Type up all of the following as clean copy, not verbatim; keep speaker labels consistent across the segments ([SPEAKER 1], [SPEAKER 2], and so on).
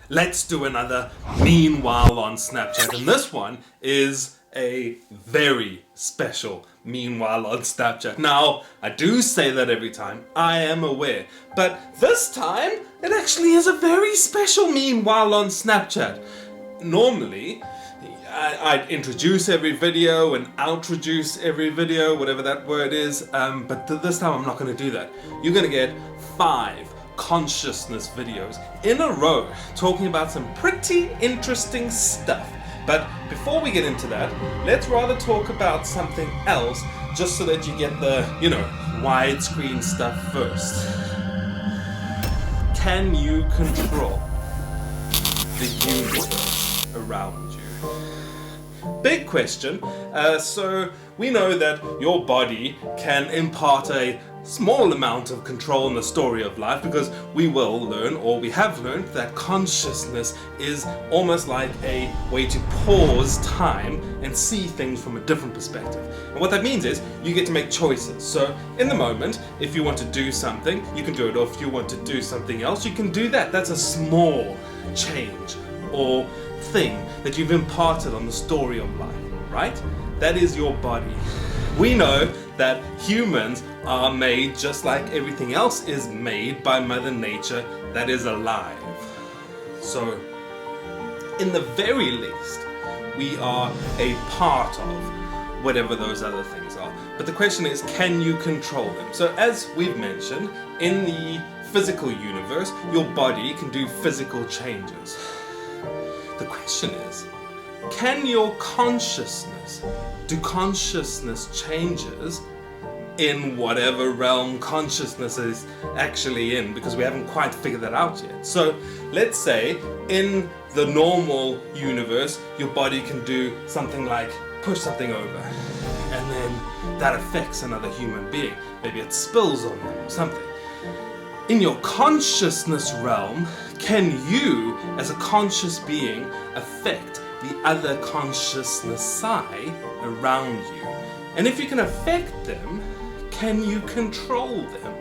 [SPEAKER 1] let's do another Meanwhile on Snapchat. And this one is a very special Meanwhile on Snapchat. Now, I do say that every time, I am aware. But this time, it actually is a very special Meanwhile on Snapchat. Normally, I'd introduce every video and outroduce every video, whatever that word is, but this time I'm not going to do that. You're going to get 5 consciousness videos in a row talking about some pretty interesting stuff. But before we get into that, let's rather talk about something else, just so that you get the, widescreen stuff first. Can you control the universe around you? Big question. So we know that your body can impart a small amount of control in the story of life, because we will learn, or we have learned, that consciousness is almost like a way to pause time and see things from a different perspective. And what that means is you get to make choices. So in the moment, if you want to do something, you can do it, or if you want to do something else, you can do that. That's a small change or thing that you've imparted on the story of life, right? That is your body. We know that humans are made just like everything else is made by Mother Nature that is alive. So, in the very least, we are a part of whatever those other things are. But the question is, can you control them? So, as we've mentioned, in the physical universe, your body can do physical changes. The question is, can your consciousness do consciousness changes in whatever realm consciousness is actually in? Because we haven't quite figured that out yet. So let's say in the normal universe, your body can do something like push something over, and then that affects another human being. Maybe it spills on them or something. In your consciousness realm, can you, as a conscious being, affect the other consciousness side around you? And if you can affect them, can you control them?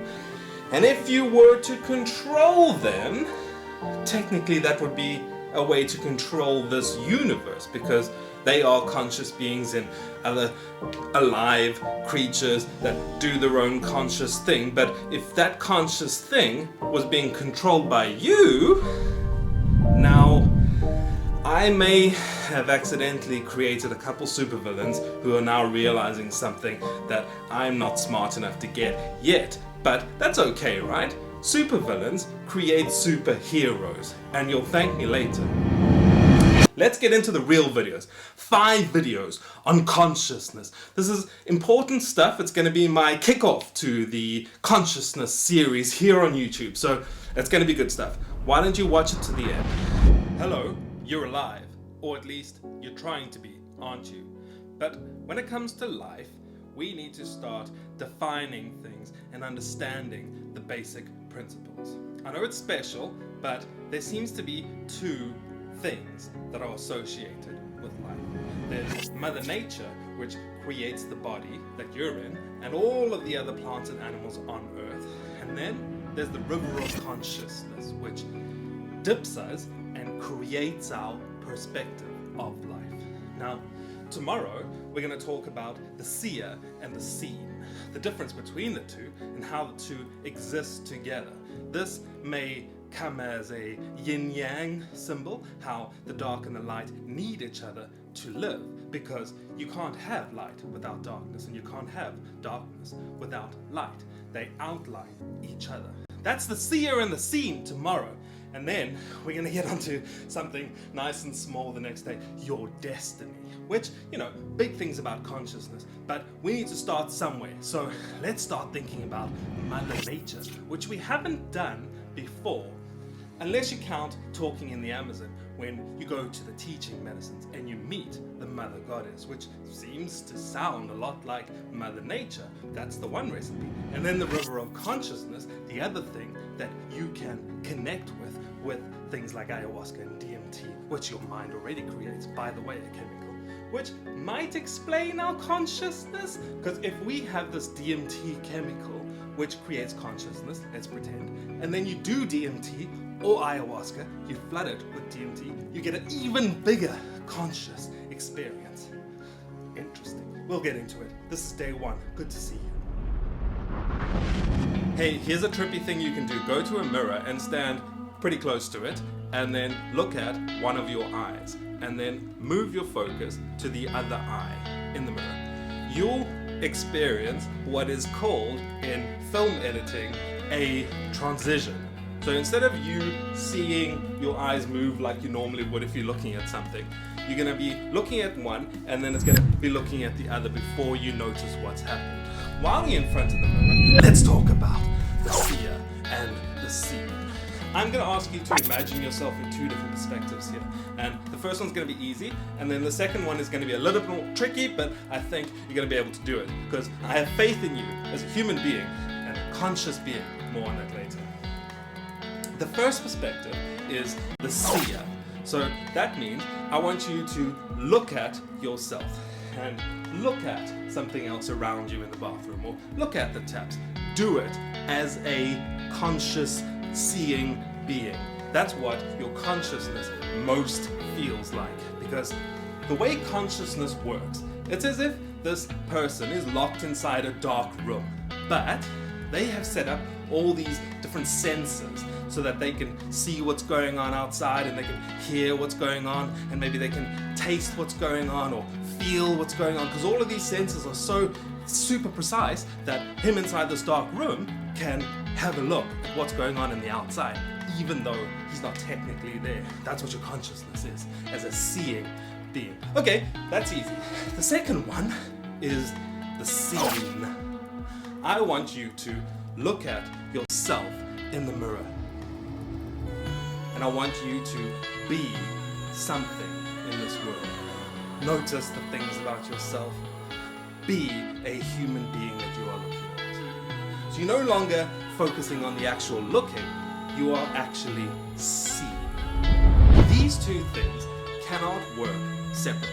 [SPEAKER 1] And if you were to control them, technically that would be a way to control this universe, because they are conscious beings and other alive creatures that do their own conscious thing. But if that conscious thing was being controlled by you, now I may have accidentally created a couple supervillains who are now realizing something that I'm not smart enough to get yet. But that's okay, right? Supervillains create superheroes, and you'll thank me later. Let's get into the real videos. 5 videos on consciousness. This is important stuff. It's going to be my kickoff to the consciousness series here on YouTube. So it's going to be good stuff. Why don't you watch it to the end? Hello, you're alive. Or at least you're trying to be, aren't you? But when it comes to life, we need to start defining things and understanding the basic principles. I know it's special, but there seems to be 2 things that are associated with life. There's Mother Nature, which creates the body that you're in and all of the other plants and animals on Earth. And then there's the river of consciousness, which dips us and creates our perspective of life. Now, tomorrow we're going to talk about the seer and the seen, the difference between the two and how the two exist together. This may come as a yin-yang symbol, how the dark and the light need each other to live, because you can't have light without darkness, and you can't have darkness without light. They outline each other. That's the seer and the seen tomorrow. And then we're going to get onto something nice and small the next day, your destiny, which, big things about consciousness, but we need to start somewhere. So let's start thinking about Mother Nature, which we haven't done before, unless you count talking in the Amazon, when you go to the teaching medicines and you meet the Mother Goddess, which seems to sound a lot like Mother Nature. That's the one recipe. And then the river of consciousness, the other thing that you can connect with things like ayahuasca and DMT, which your mind already creates, by the way, a chemical, which might explain our consciousness. Because if we have this DMT chemical, which creates consciousness, let's pretend, and then you do DMT, or ayahuasca, you flood it with DMT, you get an even bigger conscious experience. Interesting. We'll get into it. This is day 1. Good to see you. Hey, here's a trippy thing you can do. Go to a mirror and stand pretty close to it, and then look at one of your eyes, and then move your focus to the other eye in the mirror. You'll experience what is called in film editing a transition. So instead of you seeing your eyes move like you normally would if you're looking at something, you're going to be looking at one, and then it's going to be looking at the other before you notice what's happened. While you're in front of the mirror, let's talk about the seer and the seed. I'm going to ask you to imagine yourself in 2 different perspectives here. And the first one's going to be easy, and then the second one is going to be a little bit more tricky, but I think you're going to be able to do it, because I have faith in you as a human being and a conscious being. More on that later. The first perspective is the seer. So that means I want you to look at yourself and look at something else around you in the bathroom, or look at the taps. Do it as a conscious seeing being. That's what your consciousness most feels like, because the way consciousness works, it's as if this person is locked inside a dark room, but they have set up all these different senses so that they can see what's going on outside, and they can hear what's going on, and maybe they can taste what's going on or feel what's going on, because all of these senses are so super precise that him inside this dark room can have a look at what's going on in the outside, even though he's not technically there. That's what your consciousness is, as a seeing being. Okay, that's easy. The second one is the scene. I want you to look at yourself in the mirror, and I want you to be something in this world. Notice the things about yourself. Be a human being that you are looking at. So you're no longer focusing on the actual looking, you are actually seeing. These 2 things cannot work separately.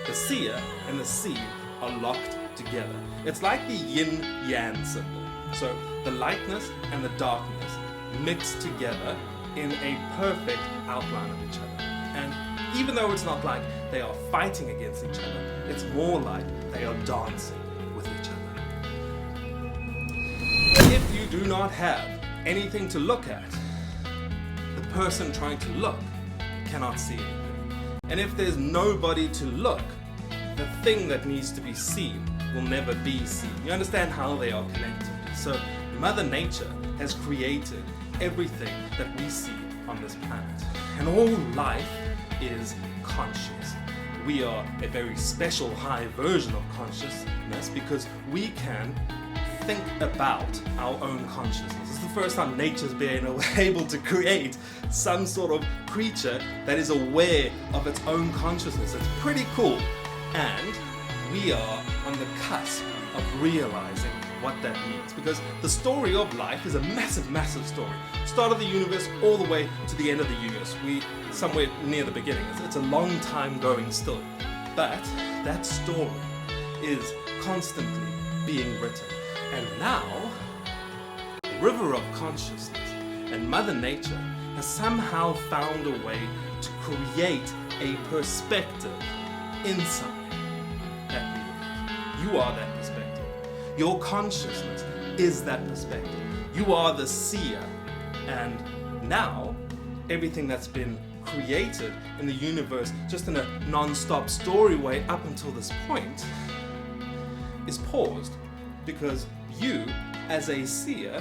[SPEAKER 1] The seer and the seed are locked together. It's like the yin-yang symbol. So the lightness and the darkness mix together in a perfect outline of each other. And even though it's not like they are fighting against each other, it's more like they are dancing with each other. If you do not have anything to look at, the person trying to look cannot see anything. And if there's nobody to look, the thing that needs to be seen will never be seen. You understand how they are connected? So Mother Nature has created everything that we see on this planet. And all life is conscious. We are a very special high version of consciousness because we can think about our own consciousness. It's the first time nature's been able to create some sort of creature that is aware of its own consciousness. It's pretty cool. And we are on the cusp of realizing what that means, because the story of life is a massive, massive story. Start of the universe all the way to the end of the universe. We somewhere near the beginning. It's a long time going still. But that story is constantly being written. And now, the river of consciousness and Mother Nature has somehow found a way to create a perspective inside that universe. You are that perspective. Your consciousness is that perspective. You are the seer. And now, everything that's been created in the universe, just in a non-stop story way up until this point, is paused because you, as a seer,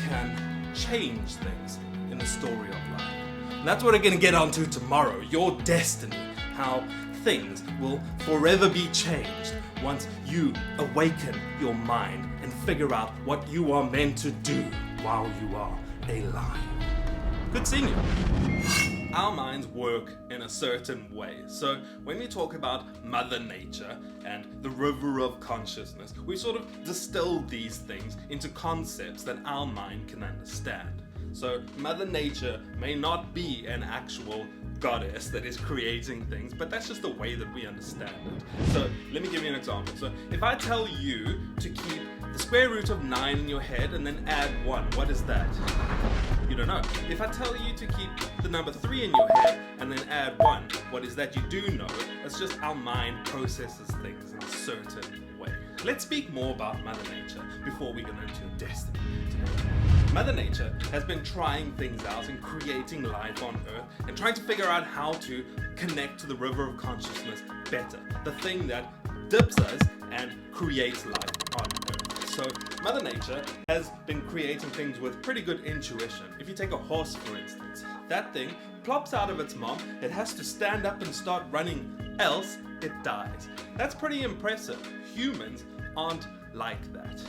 [SPEAKER 1] can change things in the story of life. And that's what we're going to get onto tomorrow. Your destiny. How things will forever be changed once you awaken your mind and figure out what you are meant to do while you are alive. Good seeing you. Our minds work in a certain way. So when we talk about Mother Nature and the river of consciousness, we sort of distilled these things into concepts that our mind can understand. So Mother Nature may not be an actual goddess that is creating things, but that's just the way that we understand it. So let me give you an example. So if I tell you to keep the square root of 9 in your head and then add 1, what is that? You don't know. If I tell you to keep the number 3 in your head and then add 1, what is that you do know? It's just our mind processes things in a certain way. Let's speak more about Mother Nature before we get into your destiny today. Mother Nature has been trying things out and creating life on Earth and trying to figure out how to connect to the river of consciousness better. The thing that dips us and creates life on Earth. So Mother Nature has been creating things with pretty good intuition. If you take a horse, for instance, that thing plops out of its mom, it has to stand up and start running, else it dies. That's pretty impressive. Humans aren't like that.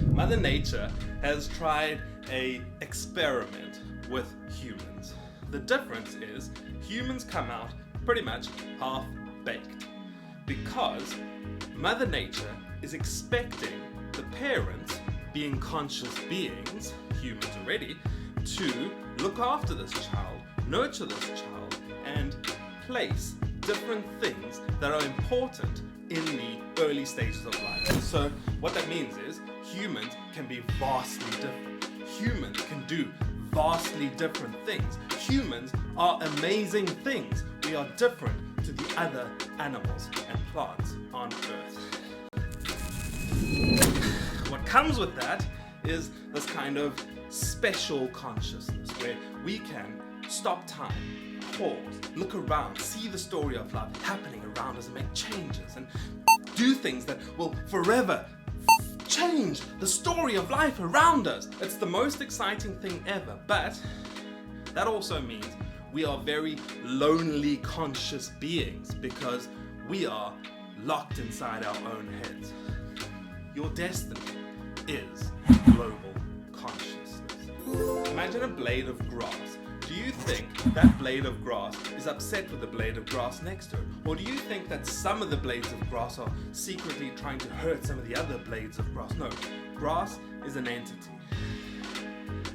[SPEAKER 1] Mother Nature has tried an experiment with humans. The difference is humans come out pretty much half-baked because Mother Nature is expecting the parents, being conscious beings, humans already, to look after this child, nurture this child, and place different things that are important in the early stages of life. So what that means is humans can be vastly different. Humans can do vastly different things. Humans are amazing things. We are different to the other animals and plants on Earth. What comes with that is this kind of special consciousness where we can stop time, pause, look around, see the story of life happening around us and make changes and do things that will forever change the story of life around us. It's the most exciting thing ever, but that also means we are very lonely conscious beings because we are locked inside our own heads. Your destiny is global consciousness. Imagine a blade of grass. Do you think that blade of grass is upset with the blade of grass next to it? Or do you think that some of the blades of grass are secretly trying to hurt some of the other blades of grass? No, grass is an entity.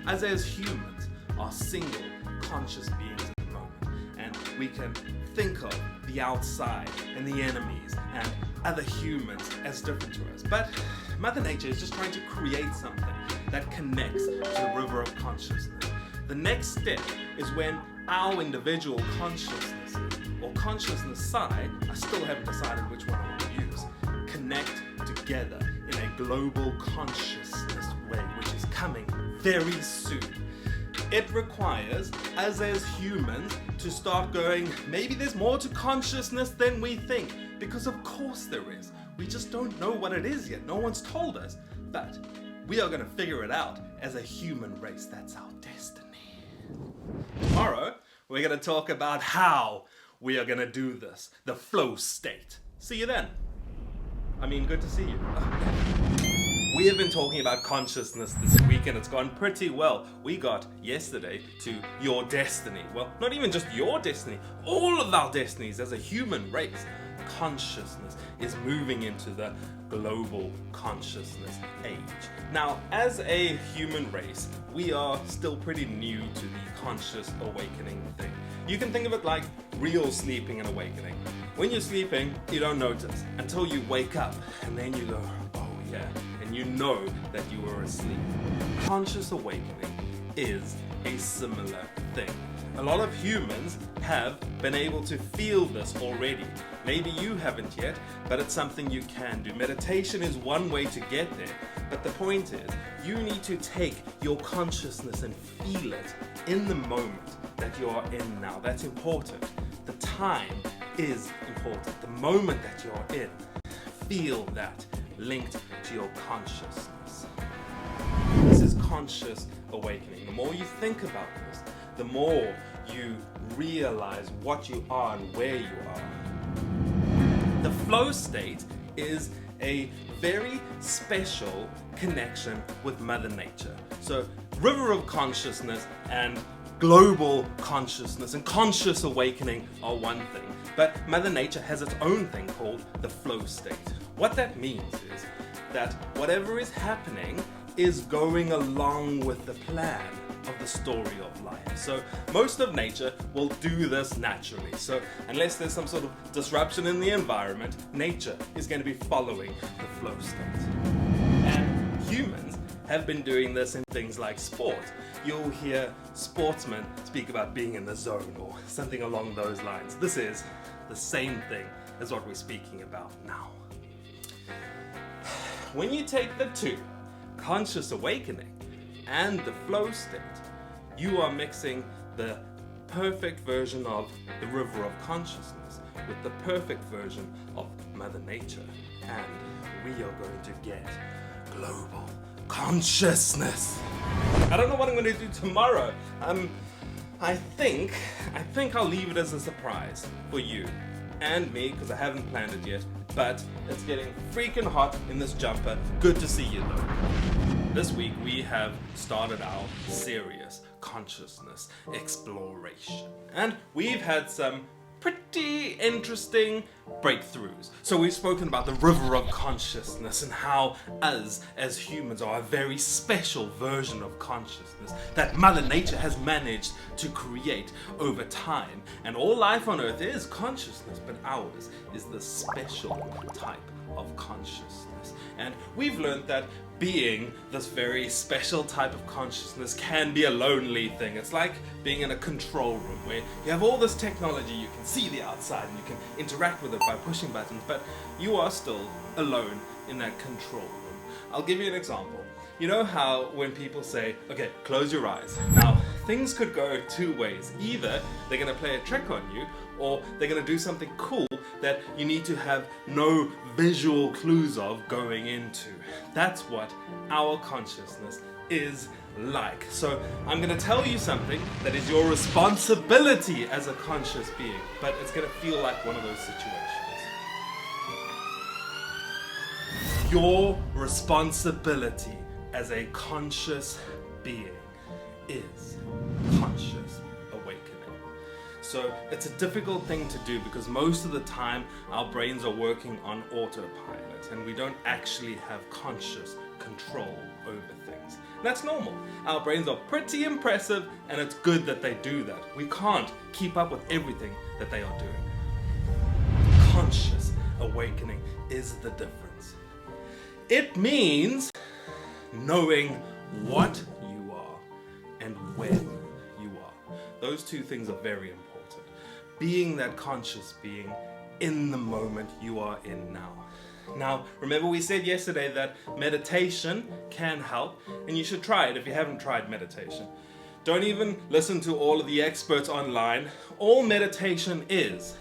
[SPEAKER 1] As humans are single conscious beings at the moment, and we can think of the outside and the enemies and other humans as different to us. But Mother Nature is just trying to create something that connects to the river of consciousness. The next step is when our individual consciousnesses or consciousness side, I still haven't decided which one I want to use, connect together in a global consciousness way, which is coming very soon. It requires us as humans to start going, maybe there's more to consciousness than we think, because of course there is. We just don't know what it is yet. No one's told us, but we are going to figure it out as a human race. That's our destiny. Tomorrow, we're going to talk about how we are going to do this, the flow state. See you then. I mean, good to see you. We have been talking about consciousness this week and it's gone pretty well. We got yesterday to your destiny. Well, not even just your destiny, all of our destinies as a human race. Consciousness is moving into the global consciousness age. Now, as a human race, we are still pretty new to the conscious awakening thing. You can think of it like real sleeping and awakening. When you're sleeping, you don't notice until you wake up and then you go, oh yeah, and you know that you were asleep. Conscious awakening is a similar thing. A lot of humans have been able to feel this already. Maybe you haven't yet, but it's something you can do. Meditation is one way to get there, but the point is, you need to take your consciousness and feel it in the moment that you are in now. That's important. The time is important. The moment that you're in, feel that linked to your consciousness. This is conscious awakening. The more you think about this, the more you realize what you are and where you are. The flow state is a very special connection with Mother Nature. So, river of consciousness and global consciousness and conscious awakening are one thing, but Mother Nature has its own thing called the flow state. What that means is that whatever is happening is going along with the plan of the story of life. So most of nature will do this naturally. So unless there's some sort of disruption in the environment, nature is going to be following the flow state. And humans have been doing this in things like sport. You'll hear sportsmen speak about being in the zone or something along those lines. This is the same thing as what we're speaking about now. When you take the two, conscious awakening and the flow state, you are mixing the perfect version of the river of consciousness with the perfect version of Mother Nature, and we are going to get global consciousness. I don't know what I'm going to do tomorrow. I think I'll leave it as a surprise for you and me, because I haven't planned it yet, but it's getting freaking hot in this jumper. Good to see you though. This week we have started our serious consciousness exploration, and we've had some pretty interesting breakthroughs. So we've spoken about the river of consciousness and how us as humans are a very special version of consciousness that Mother Nature has managed to create over time. And all life on Earth is consciousness, but ours is the special type of consciousness. And we've learned that being this very special type of consciousness can be a lonely thing. It's like being in a control room where you have all this technology, you can see the outside and you can interact with it by pushing buttons, but you are still alone in that control room. I'll give you an example. You know how when people say, okay, close your eyes. Now, things could go two ways. Either they're going to play a trick on you, or they're going to do something cool that you need to have no visual clues of going into. That's what our consciousness is like. So I'm going to tell you something that is your responsibility as a conscious being, but it's going to feel like one of those situations. Your responsibility as a conscious being is conscious awakening. So it's a difficult thing to do because most of the time our brains are working on autopilot and we don't actually have conscious control over things. And that's normal. Our brains are pretty impressive and it's good that they do that. We can't keep up with everything that they are doing. Conscious awakening is the difference. It means knowing what you are and when you are. Those two things are very important. Being that conscious being in the moment you are in now. Now, remember we said yesterday that meditation can help, and you should try it if you haven't tried meditation. Don't even listen to all of the experts online. All meditation is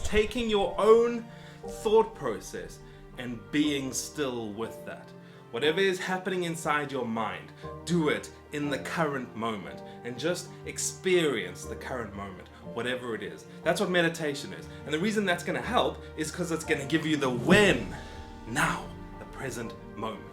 [SPEAKER 1] taking your own thought process and being still with that. Whatever is happening inside your mind, do it in the current moment and just experience the current moment, whatever it is. That's what meditation is. And the reason that's going to help is because it's going to give you the when, now, the present moment.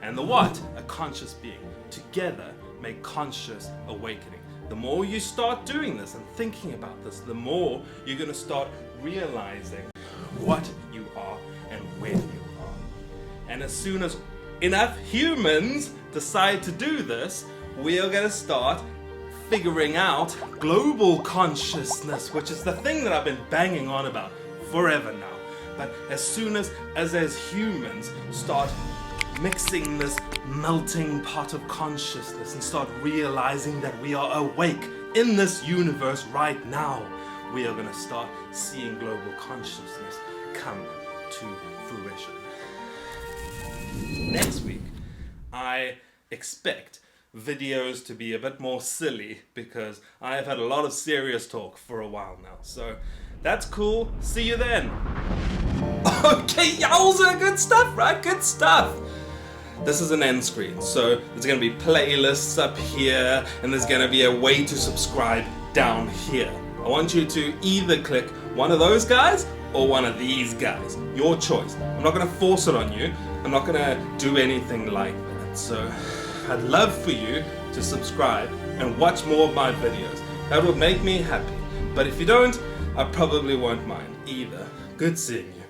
[SPEAKER 1] And the what, a conscious being. Together make conscious awakening. The more you start doing this and thinking about this, the more you're going to start realizing what you are and when you are. And as soon as enough humans decide to do this, we are going to start figuring out global consciousness, which is the thing that I've been banging on about forever now. But as soon as humans start mixing this melting pot of consciousness and start realizing that we are awake in this universe right now, we are going to start seeing global consciousness come to fruition. Next week, I expect videos to be a bit more silly because I have had a lot of serious talk for a while now. So that's cool. See you then. Okay, yowza, good stuff, right? Good stuff. This is an end screen, so there's going to be playlists up here and there's going to be a way to subscribe down here. I want you to either click one of those guys or one of these guys. Your choice. I'm not going to force it on you. I'm not going to do anything like that. So I'd love for you to subscribe and watch more of my videos. That would make me happy. But if you don't, I probably won't mind either. Good seeing you.